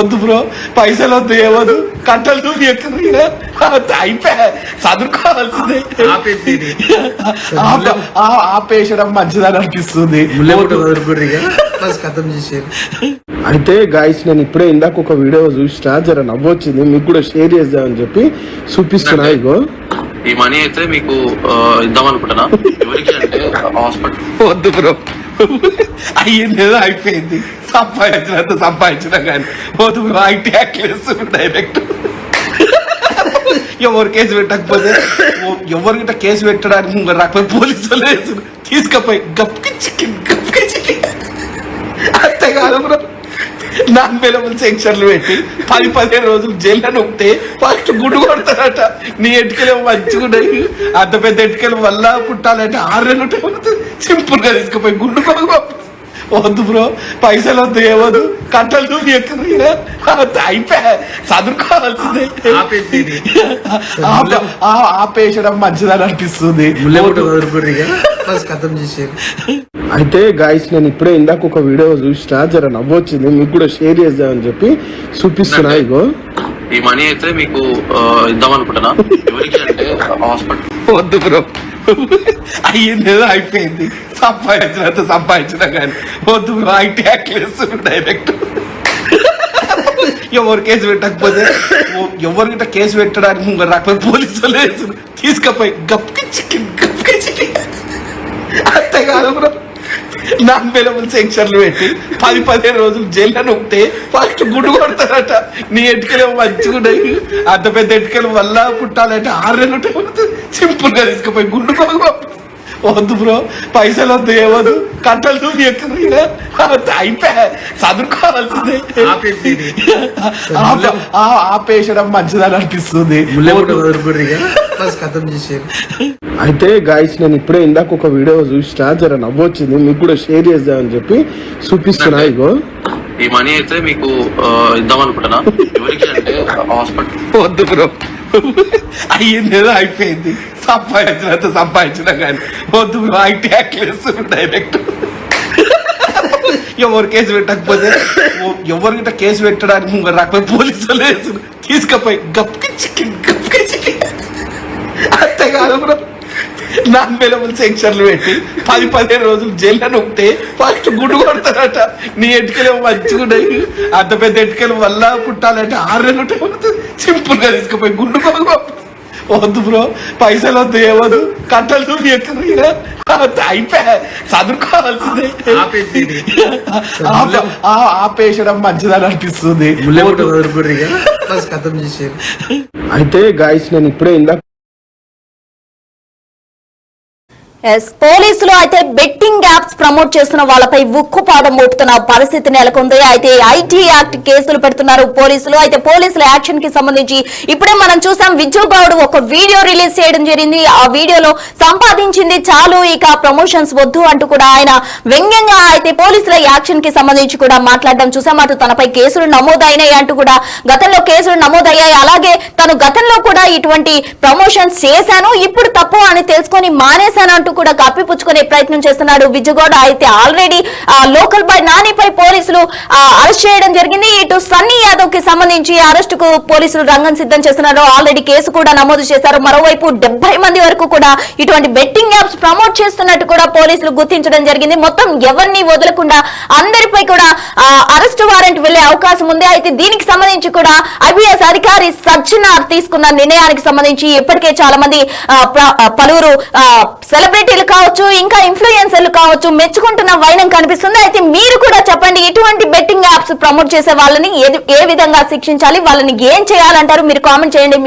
వద్దు బ్రో, పైసలు వద్దు, ఏవద్దు, కట్టలు దూకి ఎక్కడ అయిపోయా, చదువుకోవాల్సిందే. ఆపేసడం మంచిదని అనిపిస్తుంది. అయితే గాయస్, నేను ఇప్పుడే ఇందాక ఒక వీడియో చూసినా, జర నవ్వొచ్చింది, మీకు కూడా షేర్ చేద్దామని చెప్పి చూపిస్తున్నా. ఇగో ఈ మనీ అయితే మీకు ఇద్దాం అనుకుంటున్నా. ఎవరికి అంటే హాస్పిటల్. వద్దు బ్రో, అయ్యింది ఏదో అయిపోయింది, సంపాదించినంత సంపాదించినా కానీ వద్దు బ్రో. ఐటీ డైరెక్ట్ ఎవరు కేసు పెట్టకపోతే, ఎవరికిట కేసు పెట్టడానికి రాకపోతే పోలీసులు వేసుడు తీసుకపోయి గప్కి చికెన్ అంతే కాదు బ్రో. నాన్-అవైలబుల్ సెక్షన్లు పెట్టి 10-15 రోజులు జైల్లో నొక్కితే ఫస్ట్ గుడ్డు కొడతారట. నీ ఎటుకలు మంచిగా ఉన్నాయి, అంత పెద్ద ఎటుకలు వల్ల పుట్టాలంటే 6 నెలలు ఉంటుంది. సింపుల్ గా తీసుకుపోయి గుడ్డు కొడుకు. వద్దు బ్రో, పైసలు వద్దు, ఏవద్దు, కట్టలు దూకి ఎక్కడ అయిపోయా, చదువుకోవాల్సిందే. ఆపేసడం మంచిదని అనిపిస్తుంది. అయితే గాయస్, నేను ఇప్పుడే ఇందాక ఒక వీడియో చూసినా, జర నవ్వొచ్చింది, మీకు కూడా షేర్ చేద్దామని చెప్పి చూపిస్తున్నా. ఇగో ఈ మనీ అయితే మీకు ఇద్దాం అనుకుంటున్నా. ఎవరికి అంటే హాస్పిటల్. వద్దు బ్రో, అయ్యింది ఏదో అయిపోయింది, సంపాదించినంత సంపాదించినా కానీ వద్దు బ్రో. ఐటీ డైరెక్ట్ ఎవరు కేసు పెట్టకపోతే, ఎవరికిట కేసు పెట్టడానికి రాకపోతే పోలీసులు వేసుడు తీసుకపోయి గప్కి చికెన్ అంతే కాదు బ్రో. నాన్-అవైలబుల్ సెక్షన్లు పెట్టి 10-15 రోజులు జైల్లో నొక్కితే ఫస్ట్ గుడ్డు కొడతారట. నీ ఎటుకలు మంచిగా ఉన్నాయి, అంత పెద్ద ఎటుకలు వల్ల పుట్టాలంటే 6 నెలలు ఉంటుంది. సింపుల్ గా తీసుకుపోయి గుడ్డు కొడుకు. వద్దు బ్రో, పైసలు వద్దు, ఏవద్దు, కట్టలు దూకి ఎక్కడ అయిపోయా, చదువుకోవాల్సిందే. ఆపేసడం మంచిదని అనిపిస్తుంది. అయితే గాయస్, నేను ఇప్పుడే ఇందాక ఒక వీడియో చూసినా, జర నవ్వొచ్చింది, మీకు కూడా షేర్ చేద్దామని చెప్పి చూపిస్తున్నా. ఇగో ఈ మనీ అయితే మీకు ఇద్దాం అనుకుంటున్నా. ఎవరికి అంటే హాస్పిటల్. వద్దు బ్రో, అయ్యింది ఏదో అయిపోయింది, సంపాదించినంత సంపాదించినా కానీ వద్దు బ్రో. ఐటీ డైరెక్ట్ ఎవరు కేసు పెట్టకపోతే, ఎవరికిట కేసు పెట్టడానికి రాకపోతే పోలీసులు వేసుడు తీసుకపోయి గప్కి చికెన్ అంతే కాదు బ్రో. నాన్-అవైలబుల్ సెక్షన్లు పెట్టి 10-15 రోజులు జైల్లో నొక్కితే ఫస్ట్ గుడ్డు కొడతారట. నీ ఎటుకలు మంచిగా ఉన్నాయి, అంత పెద్ద ఎటుకలు వల్ల పుట్టాలంటే 6 నెలలు ఉంటుంది. సింపుల్ గా తీసుకుపోయి గుడ్డు కొడుకు. వద్దు బ్రో, పైసలు వద్దు, ఏవద్దు, కట్టలు దూకి ఎక్కడ అయిపోయా, చదువుకోవాల్సిందే. ఆపేసడం మంచిదని అనిపిస్తుంది. అయితే గాయస్, నేను ఇప్పుడే ఇందాక పోలీసులు అయితే బెట్టింగ్ యాప్స్ ప్రమోట్ చేస్తున్న వాళ్ళపై ఉక్కుపాదం మోపుతున్న పరిస్థితి నెలకొంది. అయితే ఐటీ యాక్ట్ కేసులు పెడుతున్నారు పోలీసులు. అయితే పోలీసుల యాక్షన్ కి సంబంధించి ఇప్పుడే మనం చూసాం, విజు గౌడ్ ఒక వీడియో రిలీజ్ చేయడం జరిగింది. ఆ వీడియోలో సంపాదించింది చాలు, ఇక ప్రమోషన్స్ వద్దు అంటూ కూడా ఆయన వ్యంగ్యంగా అయితే పోలీసుల యాక్షన్ కి సంబంధించి కూడా మాట్లాడడం చూసాం. అటు తనపై కేసులు నమోదైనాయి అంటూ కూడా గతంలో కేసులు నమోదయ్యాయి, అలాగే తను గతంలో కూడా ఇటువంటి ప్రమోషన్స్ చేశాను, ఇప్పుడు తప్పు అని తెలుసుకొని మానేశాను అంటూ కూడా కప్పిపుచ్చుకునే ప్రయత్నం చేస్తున్నాడు విజుగౌడ్. అయితే ఆల్రెడీ లోకల్ బాయ్ నానిపై పోలీసులు అరెస్ట్ చేయడం జరిగింది. ఇటు సన్నీ యాదవ్ కి సంబంధించి అరెస్ట్ కు పోలీసులు రంగం సిద్ధం చేస్తున్నారు. ఆల్రెడీ కేసు కూడా నమోదు చేశారు. మరోవైపు 70 మంది వరకు కూడా ఇటువంటి బెట్టింగ్ యాప్స్ ప్రమోట్ చేస్తున్నట్టు కూడా పోలీసులు గుర్తించడం జరిగింది. మొత్తం ఎవరిని వదలకుండా అందరిపై కూడా అరెస్ట్ వారెంట్ వెళ్లే అవకాశం ఉంది. అయితే దీనికి సంబంధించి కూడా ఐపీఎస్ అధికారి సజ్జనార్ తీసుకున్న నిర్ణయానికి సంబంధించి ఇప్పటికే చాలా మంది పలువురు సెలబ్రిటీలు కావచ్చు, ఇంకా ఇన్ఫ్లుయెన్సర్లు కావచ్చు, మెచ్చుకుంటున్న వైనం కనిపిస్తుంది. అయితే మీరు కూడా చెప్పండి, ఇటువంటి బెట్టింగ్ యాప్స్ ప్రమోట్ చేసే వాళ్ళని ఏ విధంగా శిక్షించాలి, వాళ్ళని ఏం చేయాలంటారు? మీరు కామెంట్ చేయండి.